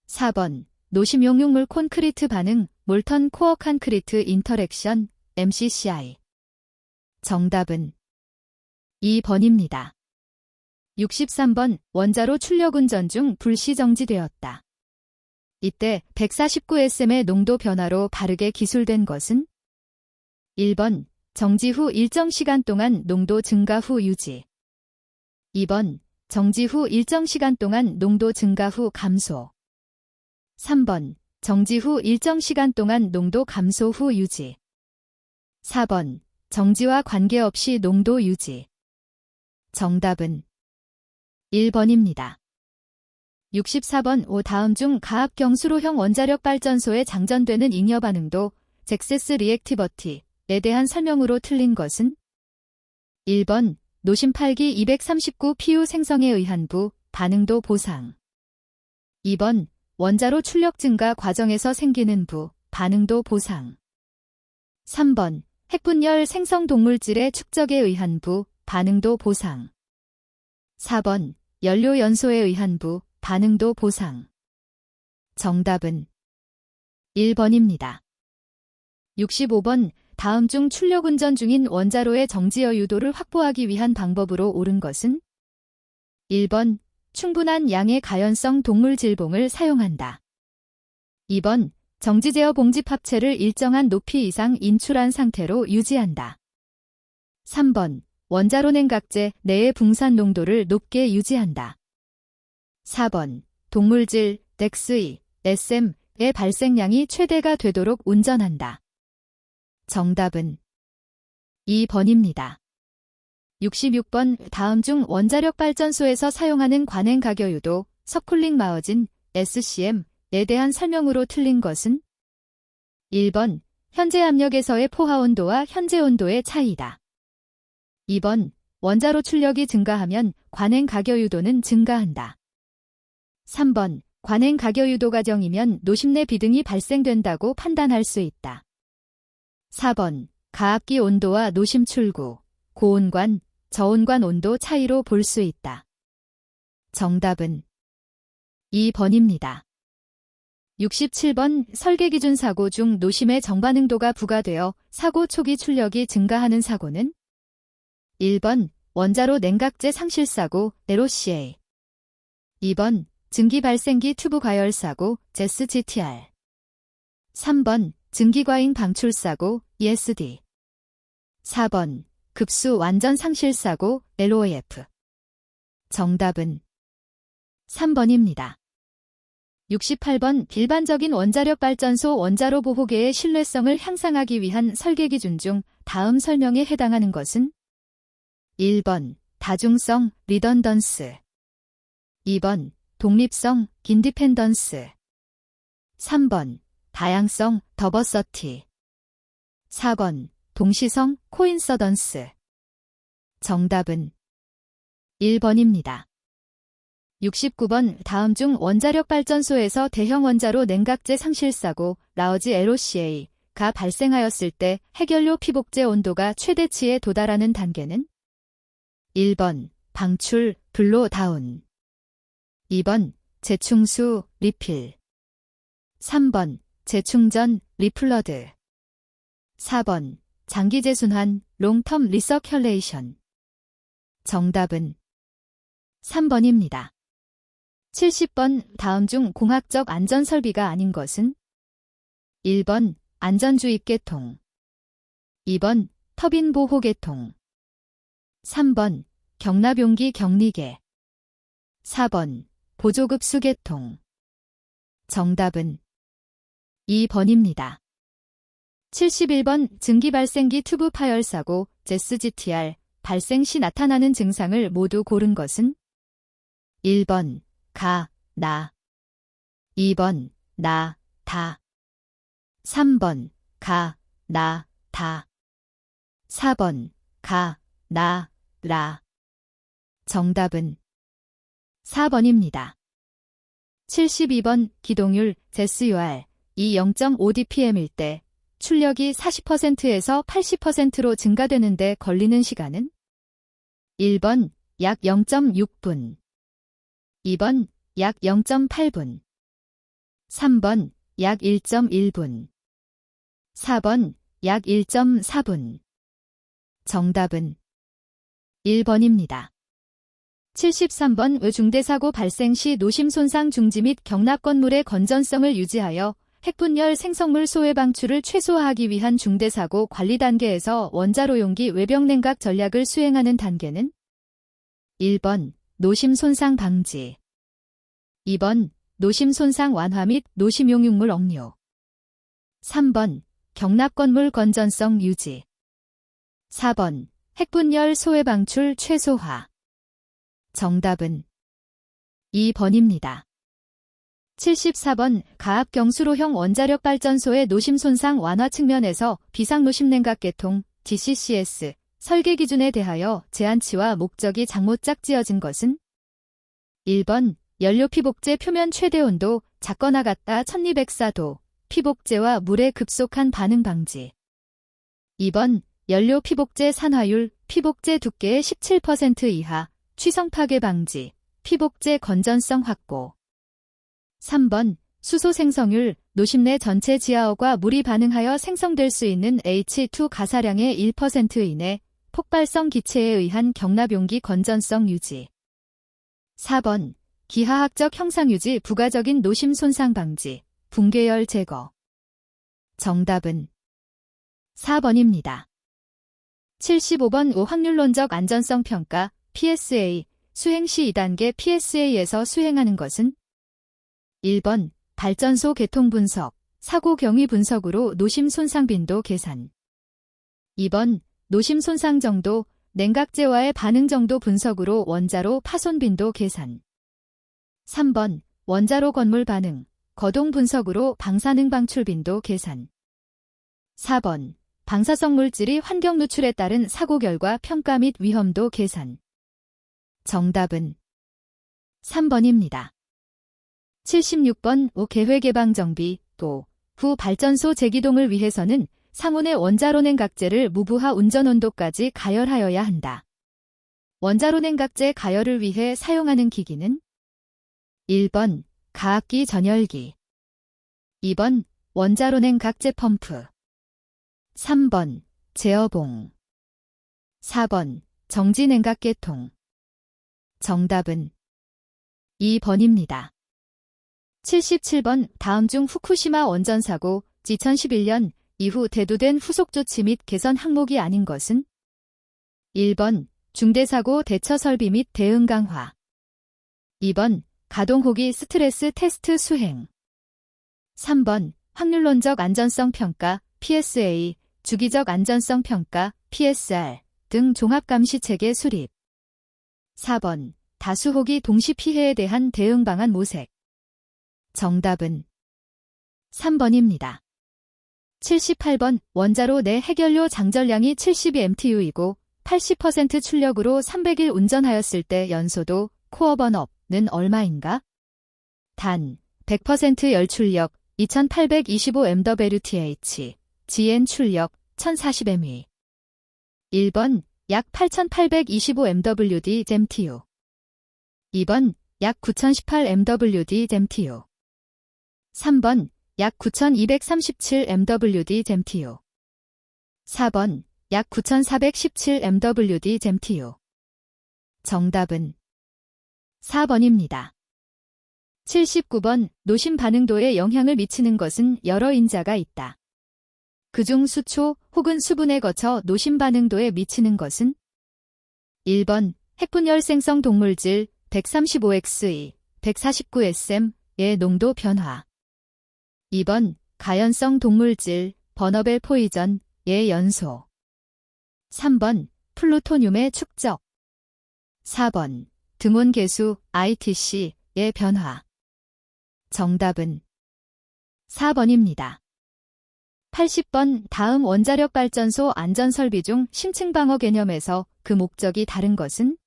4번 노심용융물 콘크리트 반응 몰턴 코어 콘크리트 인터랙션 MCCI. 정답은 2번입니다. 63번 원자로 출력 운전 중 불시 정지되었다. 이때 149sm의 농도 변화로 바르게 기술된 것은 1번 정지 후 일정 시간 동안 농도 증가 후 유지. 2번 정지 후 일정 시간 동안 농도 증가 후 감소. 3번 정지 후 일정 시간 동안 농도 감소 후 유지. 4번 정지와 관계없이 농도 유지. 정답은 1번입니다. 64번 다음 중 가압 경수로형 원자력 발전소에 장전되는 잉여 반응도 잭세스 리액티버티에 대한 설명으로 틀린 것은 1번 노심 8기 239 PU 생성에 의한 부 반응도 보상. 2번 원자로 출력 증가 과정에서 생기는 부 반응도 보상. 3번 핵분열 생성 동물질의 축적에 의한 부 반응도 보상. 4번 연료 연소에 의한 부 반응도 보상. 정답은 1번입니다. 65번 다음 중 출력 운전 중인 원자로의 정지여 유도를 확보하기 위한 방법으로 옳은 것은 1번 충분한 양의 가연성 동물 질봉을 사용한다. 2번 정지 제어 봉집 합체를 일정한 높이 이상 인출한 상태로 유지한다. 3번 원자로 냉각제 내의 붕산 농도를 높게 유지한다. 4번 동물질 덱스의 SM의 발생량이 최대가 되도록 운전한다. 정답은 2번입니다. 66번 다음 중 원자력 발전소에서 사용하는 관행 가겨유도 서쿨링 마어진 SCM에 대한 설명으로 틀린 것은 1번 현재 압력에서의 포화 온도와 현재 온도의 차이다. 2번 원자로 출력이 증가하면 관행 가겨유도는 증가한다. 3번 관행 가겨유도 과정이면 노심내 비등이 발생된다고 판단할 수 있다. 4번 가압기 온도와 노심 출구, 고온관, 저온관 온도 차이로 볼 수 있다. 정답은 2번입니다. 67번 설계기준 사고 중 노심의 정반응도가 부과되어 사고 초기 출력이 증가하는 사고는 1번 원자로 냉각제 상실사고 LOCA. 2번 증기 발생기 튜브 가열 사고 JESS-GTR. 3번 증기과잉 방출사고 ESD. 4번 급수 완전 상실사고 LOAF. 정답은 3번입니다. 68번 일반적인 원자력 발전소 원자로 보호계의 신뢰성을 향상하기 위한 설계 기준 중 다음 설명에 해당하는 것은 1번 다중성 리던던스. 2번 독립성 인디펜던스. 3번 다양성 더버서티. 4번 동시성 코인서던스. 정답은 1번입니다. 69번 다음 중 원자력 발전소에서 대형 원자로 냉각제 상실사고 라우지 LOCA가 발생하였을 때 핵연료 피복제 온도가 최대치에 도달하는 단계는 1번 방출 블로 다운. 2번 재충수 리필. 3번 재충전 리플러드. 4번 장기 재순환 롱텀 리서큘레이션. 정답은 3번입니다. 70번 다음 중 공학적 안전설비가 아닌 것은 1번 안전주입계통. 2번 터빈 보호계통. 3번 경납용기 격리계. 4번 보조급수 계통. 정답은 2번입니다. 71번 증기발생기 튜브 파열사고 ZGTR 발생 시 나타나는 증상을 모두 고른 것은 1번 가, 나 2번 나, 다 3번 가, 나, 다 4번 가, 나, 라. 정답은 4번입니다. 72번 기동율 ZSUR 이 0.5dpm일 때 출력이 40%에서 80%로 증가되는데 걸리는 시간은 1번 약 0.6분 2번 약 0.8분 3번 약 1.1분 4번 약 1.4분. 정답은 1번입니다. 73번 중대사고 발생 시 노심 손상 중지 및 경납 건물의 건전성을 유지하여 핵분열 생성물 소외 방출을 최소화하기 위한 중대사고 관리 단계에서 원자로 용기 외벽 냉각 전략을 수행하는 단계는 1번 노심 손상 방지 2번 노심 손상 완화 및 노심 용융물 억류 3번 경납 건물 건전성 유지 4번 핵분열 소외 방출 최소화. 정답은 2번입니다. 74번 가압 경수로형 원자력 발전소의 노심 손상 완화 측면에서 비상노심 냉각 계통 DCCS 설계 기준에 대하여 제한치와 목적이 장못 짝지어진 것은 1번 연료 피복제 표면 최대 온도 작거나 같다 1204도 피복제와 물의 급속한 반응 방지 2번 연료 피복제 산화율 피복제 두께의 17% 이하 취성 파괴 방지 피복제 건전성 확보 3번 수소 생성율 노심 내 전체 지하어과 물이 반응하여 생성될 수 있는 H2 가사량의 1% 이내 폭발성 기체에 의한 경납 용기 건전성 유지 4번 기하학적 형상 유지 부가적인 노심 손상 방지 붕괴열 제거. 정답은 4번입니다. 75번 확률론적 안전성 평가 PSA 수행 시 2단계 PSA에서 수행하는 것은 1번 발전소 개통 분석, 사고 경위 분석으로 노심 손상 빈도 계산 2번 노심 손상 정도, 냉각제와의 반응 정도 분석으로 원자로 파손 빈도 계산 3번 원자로 건물 반응, 거동 분석으로 방사능 방출 빈도 계산 4번 방사성 물질이 환경 누출에 따른 사고 결과 평가 및 위험도 계산. 정답은 3번입니다. 76번 계획 예방 정비 또 후 발전소 재기동을 위해서는 상온의 원자로 냉각제를 무부하 운전 온도까지 가열하여야 한다. 원자로 냉각제 가열을 위해 사용하는 기기는 1번 가압기 전열기 2번 원자로 냉각제 펌프 3번 제어봉 4번 정지 냉각 계통. 정답은 2번입니다. 77번 다음 중 후쿠시마 원전 사고 2011년 이후 대두된 후속 조치 및 개선 항목이 아닌 것은 1번 중대사고 대처 설비 및 대응 강화 2번 가동 호기 스트레스 테스트 수행 3번 확률론적 안전성 평가 PSA 주기적 안전성 평가 PSR 등 종합감시 체계 수립 4번 다수 호기 동시 피해에 대한 대응 방안 모색. 정답은 3번입니다. 78번 원자로 내 핵연료 장전량이 72mTU이고 80% 출력으로 300일 운전하였을 때 연소도 코어 번업는 얼마인가? 단 100% 열출력 2825mWth, GN 출력 1040mW. 1번 약 8825mWd/MTU 2번 약 9018mWd/MTU 3번 약 9237mWd/MTU 4번 약 9417mWd/MTU. 정답은 4번입니다. 79번 노심 반응도에 영향을 미치는 것은 여러 인자가 있다. 그중 수초 혹은 수분에 거쳐 노심 반응도에 미치는 것은 1번 핵분열 생성 동물질 135Xe, 149sm의 농도 변화. 2번 가연성 동물질 버너벨 포이전의 연소. 3번 플루토늄의 축적. 4번 등온 계수 ITC의 변화. 정답은 4번입니다. 80번 다음 원자력 발전소 안전설비 중 심층방어 개념에서 그 목적이 다른 것은?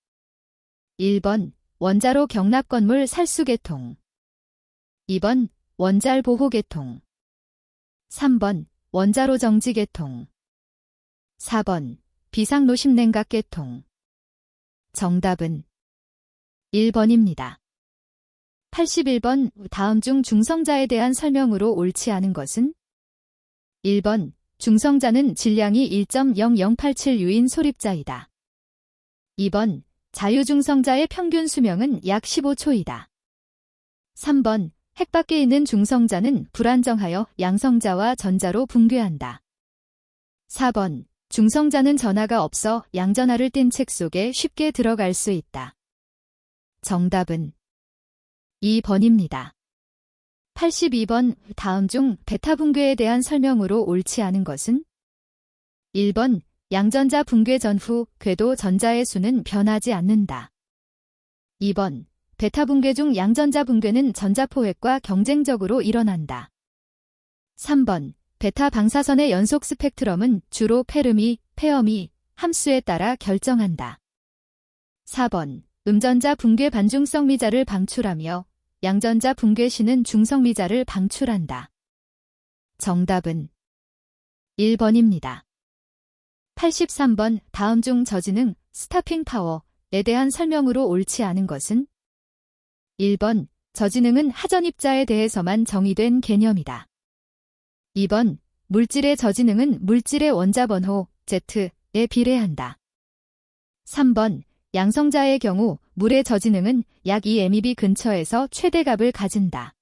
1번 원자로 경납건물 살수계통. 2번 원잘 보호계통. 3번 원자로 정지계통. 4번 비상노심냉각계통. 정답은 1번입니다. 81번 다음 중 중성자에 대한 설명으로 옳지 않은 것은? 1번 중성자는 질량이 1.0087U인 소립자이다. 2번 자유중성자의 평균 수명은 약 15초이다. 3번 핵 밖에 있는 중성자는 불안정하여 양성자와 전자로 붕괴한다. 4번 중성자는 전하가 없어 양전하를 띤 책 속에 쉽게 들어갈 수 있다. 정답은 2번입니다. 82번 다음 중 베타 붕괴에 대한 설명으로 옳지 않은 것은? 1번 양전자 붕괴 전후 궤도 전자의 수는 변하지 않는다. 2번 베타 붕괴 중 양전자 붕괴는 전자포획과 경쟁적으로 일어난다. 3번 베타 방사선의 연속 스펙트럼은 주로 페르미, 페어미 함수에 따라 결정한다. 4번 음전자 붕괴 반중성 미자를 방출하며 양전자 붕괴 시는 중성 미자를 방출한다. 정답은 1번입니다. 83번 다음 중 저지능 스타핑 파워에 대한 설명으로 옳지 않은 것은? 1번 저지능은 하전입자에 대해서만 정의된 개념이다. 2번 물질의 저지능은 물질의 원자번호 Z에 비례한다. 3번 양성자의 경우 물의 저지능은 약 2 MeV 근처에서 최대값을 가진다.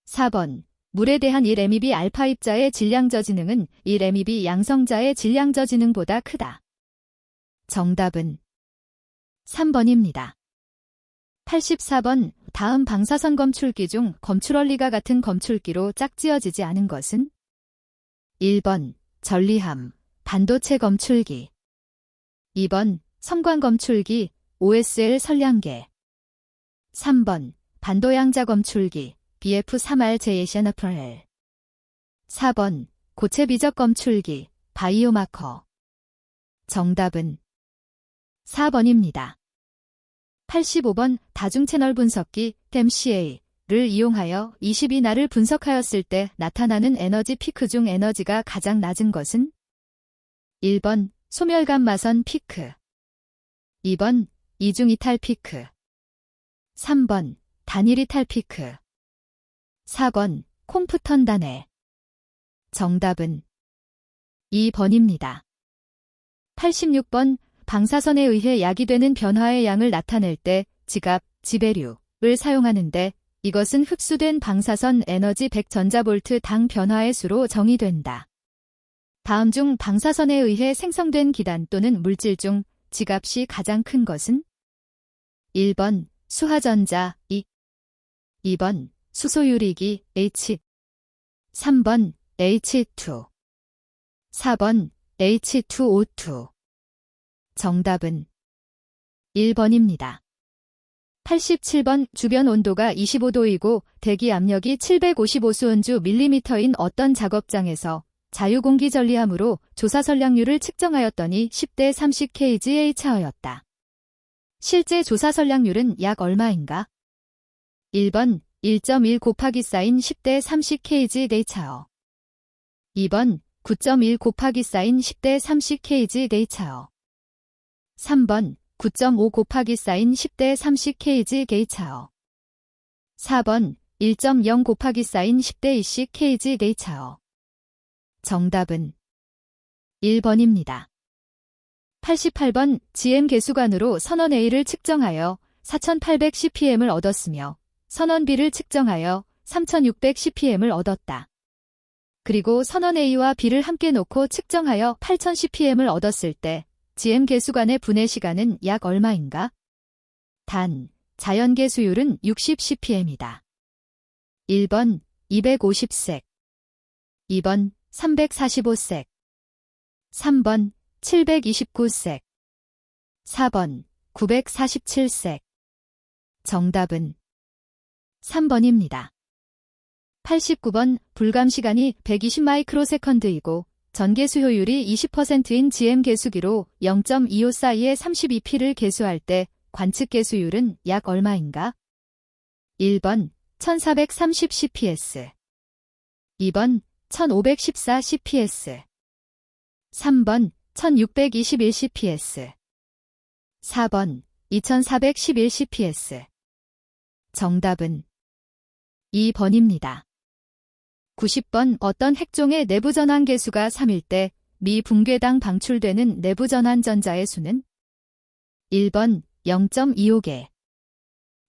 4번 물에 대한 1 MeV 알파 입자의 질량 저지능은 1 MeV 양성자의 질량 저지능보다 크다. 정답은 3번입니다. 84번 다음 방사선 검출기 중 검출원리가 같은 검출기로 짝지어지지 않은 것은? 1번 전리함 반도체 검출기. 2번 섬광 검출기 OSL 선량계. 3번 반도양자 검출기 BF3R 제이셔너프렐. 4번 고체 비적 검출기 바이오마커. 정답은 4번입니다. 85번 다중채널 분석기 DEMCA를 이용하여 22나를 분석하였을 때 나타나는 에너지 피크 중 에너지가 가장 낮은 것은? 1번 소멸감마선 피크. 2번 이중이탈 피크. 3번 단일이탈 피크. 4번 콤프턴 단해. 정답은 2번입니다. 86번 방사선에 의해 야기되는 변화의 양을 나타낼 때 지갑, 지배류를 사용하는데 이것은 흡수된 방사선 에너지 100전자볼트 당 변화의 수로 정의된다. 다음 중 방사선에 의해 생성된 기단 또는 물질 중 지갑이 가장 큰 것은? 1번 수하전자 2번 수소유리기 H. 3번 H2. 4번 H2O2. 정답은 1번입니다. 87번 주변 온도가 25도이고 대기 압력이 755수온주 밀리미터인 어떤 작업장에서 자유공기 전리함으로 조사 선량률을 측정하였더니 10대 30kgH였다. 실제 조사 선량률은 약 얼마인가? 1번 1.1 곱하기 사인 10대 30kgH. 2번 9.1 곱하기 사인 10대 30kgH. 3번 9.5 곱하기 사인 10대 30kgH. 4번 1.0 곱하기 사인 10대 20kgH. 정답은 1번입니다. 88번 GM 계수관으로 선원 A를 측정하여 4810pm을 얻었으며 선원 B를 측정하여 3610pm을 얻었다. 그리고 선원 A와 B를 함께 놓고 측정하여 8010pm을 얻었을 때 GM 계수관의 분해 시간은 약 얼마인가? 단, 자연계 수율은 60ppm이다. 1번 250색, 2번 345색, 3번 729색, 4번 947색. 정답은 3번입니다. 89번 불감시간이 120마이크로세컨드이고 전개 수효율이 20%인 GM 계수기로 0.25 사이의 32P를 계수할 때 관측 계수율은 약 얼마인가? 1번 1430 CPS, 2번 1514 CPS, 3번 1621 CPS, 4번 2411 CPS. 정답은 2번입니다. 90번 어떤 핵종의 내부전환 계수가 3일 때 미 붕괴당 방출되는 내부전환 전자의 수는? 1번 0.25개,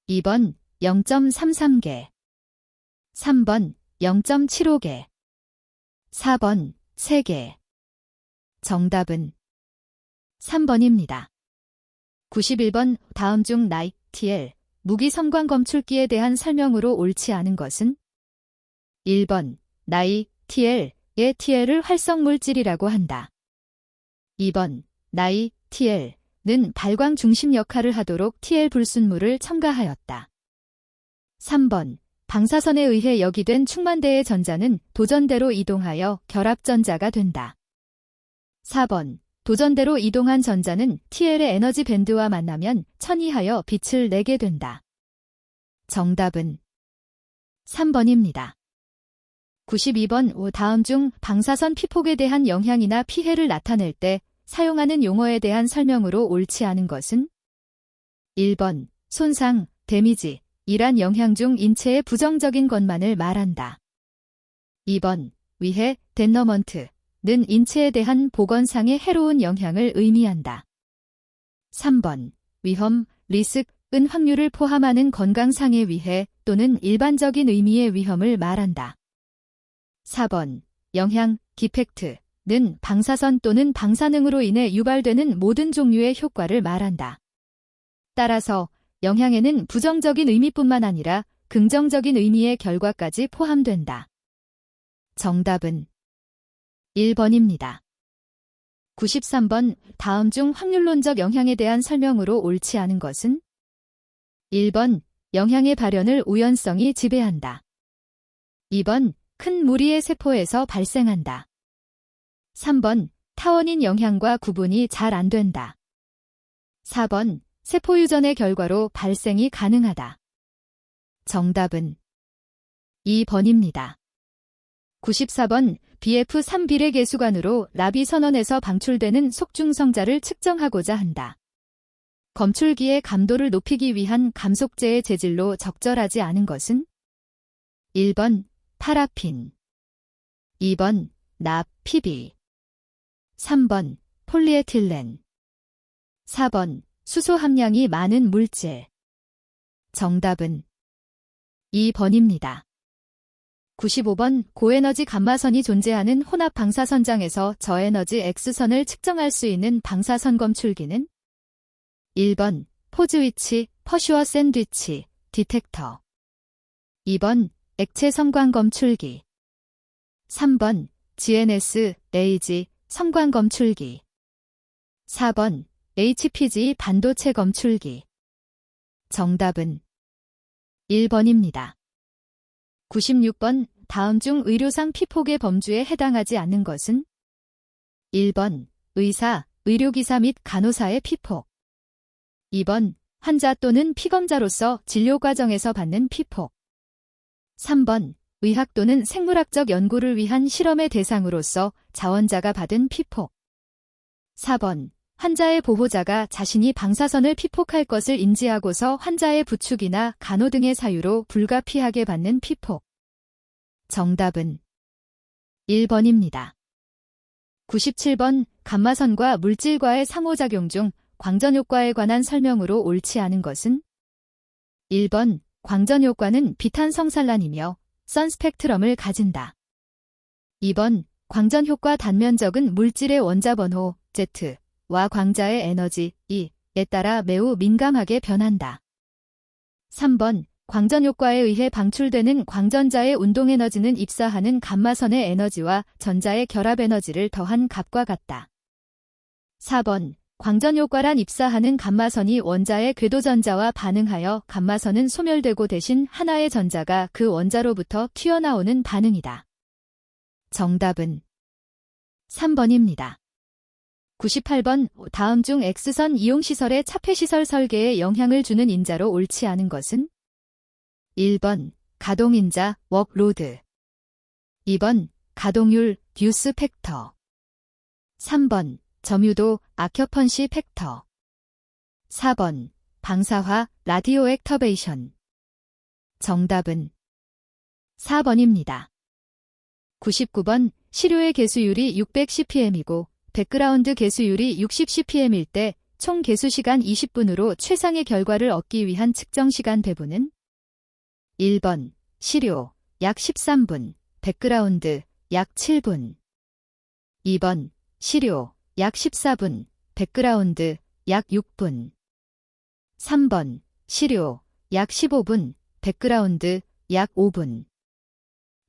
2번 0.33개, 3번 0.75개, 4번 3개. 정답은 3번입니다. 91번 다음 중 나이, TL, 무기 성광 검출기에 대한 설명으로 옳지 않은 것은? 1번 나이, TL의 TL을 활성물질이라고 한다. 2번 나이, TL는 발광 중심 역할을 하도록 TL 불순물을 첨가하였다. 3번 방사선에 의해 여기된 충만대의 전자는 도전대로 이동하여 결합전자가 된다. 4번 도전대로 이동한 전자는 TL의 에너지 밴드와 만나면 천이하여 빛을 내게 된다. 정답은 3번입니다. 92번 다음 중 방사선 피폭에 대한 영향이나 피해를 나타낼 때 사용하는 용어에 대한 설명으로 옳지 않은 것은? 1번 손상, 데미지, 이란 영향 중 인체의 부정적인 것만을 말한다. 2번 위해, 덴너먼트, 는 인체에 대한 보건상의 해로운 영향을 의미한다. 3번 위험, 리스크은 확률을 포함하는 건강상의 위해 또는 일반적인 의미의 위험을 말한다. 4번 영향, 기펙트는 방사선 또는 방사능으로 인해 유발되는 모든 종류의 효과를 말한다. 따라서 영향에는 부정적인 의미뿐만 아니라 긍정적인 의미의 결과까지 포함된다. 정답은 1번입니다. 93번 다음 중 확률론적 영향에 대한 설명으로 옳지 않은 것은? 1번 영향의 발현을 우연성이 지배한다. 2번 큰 무리의 세포에서 발생한다. 3번 타원인 영향과 구분이 잘 안 된다. 4번 세포 유전의 결과로 발생이 가능하다. 정답은 2번입니다. 94번 BF3 비례 계수관으로 라비 선원에서 방출되는 속중성자를 측정하고자 한다. 검출기의 감도를 높이기 위한 감속제의 재질로 적절하지 않은 것은? 1번 파라핀, 2번 납, PB, 3번 폴리에틸렌, 4번 수소 함량이 많은 물질. 정답은 2번입니다. 95번 고에너지 감마선이 존재하는 혼합 방사선장에서 저에너지 X선을 측정할 수 있는 방사선 검출기는? 1번 포즈위치, 퍼슈어 샌드위치, 디텍터, 2번 액체 성광 검출기, 3번 GNS, 레이지, 성광 검출기, 4번 HPG 반도체 검출기. 정답은 1번입니다. 96번 다음 중 의료상 피폭의 범주에 해당하지 않는 것은? 1번 의사, 의료기사 및 간호사의 피폭, 2번 환자 또는 피검자로서 진료 과정에서 받는 피폭, 3번 의학 또는 생물학적 연구를 위한 실험의 대상으로서 자원자가 받은 피폭, 4번 환자의 보호자가 자신이 방사선을 피폭할 것을 인지하고서 환자의 부축이나 간호 등의 사유로 불가피하게 받는 피폭. 정답은 1번입니다. 97번 감마선과 물질과의 상호작용 중 광전효과에 관한 설명으로 옳지 않은 것은? 1번 광전효과는 비탄성산란이며 선스펙트럼을 가진다. 2번 광전효과 단면적은 물질의 원자번호 Z 와 광자의 에너지 E에 따라 매우 민감하게 변한다. 3번 광전 효과에 의해 방출되는 광전자의 운동에너지는 입사하는 감마선의 에너지와 전자의 결합 에너지를 더한 값과 같다. 4번 광전 효과란 입사하는 감마선이 원자의 궤도전자와 반응하여 감마선은 소멸되고 대신 하나의 전자가 그 원자로부터 튀어나오는 반응이다. 정답은 3번입니다. 98번 다음 중 X선 이용시설의 차폐시설 설계에 영향을 주는 인자로 옳지 않은 것은? 1번 가동인자 워크로드 2번 가동률 듀스 팩터 3번 점유도 아큐펀시 팩터 4번 방사화 라디오 액터베이션 정답은 4번입니다. 99번 시료의 개수율이 600cpm이고 백그라운드 개수율이 60cpm일 때 총 개수시간 20분으로 최상의 결과를 얻기 위한 측정시간 배분은? 1번 시료 약 13분, 백그라운드 약 7분 2번 시료 약 14분, 백그라운드 약 6분 3번 시료 약 15분, 백그라운드 약 5분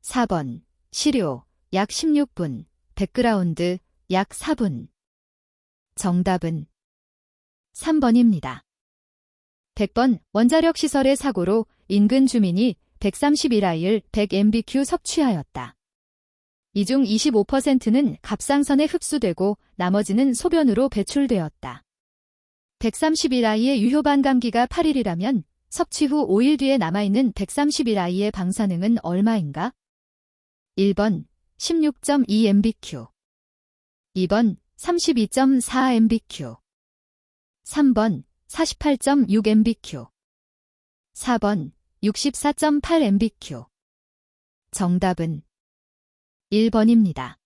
4번 시료 약 16분, 백그라운드 약 4분 정답은 3번입니다. 100번 원자력 시설의 사고로 인근 주민이 131아일 100mbq 섭취하였다. 이 중 25%는 갑상선에 흡수되고 나머지는 소변으로 배출되었다. 131아이의 유효반감기가 8일이라면 섭취 후 5일 뒤에 남아있는 131아이의 방사능은 얼마인가? 1번 16.2mbq 2번 32.4mbq 3번 48.6mbq 4번 64.8mbq 정답은 1번입니다.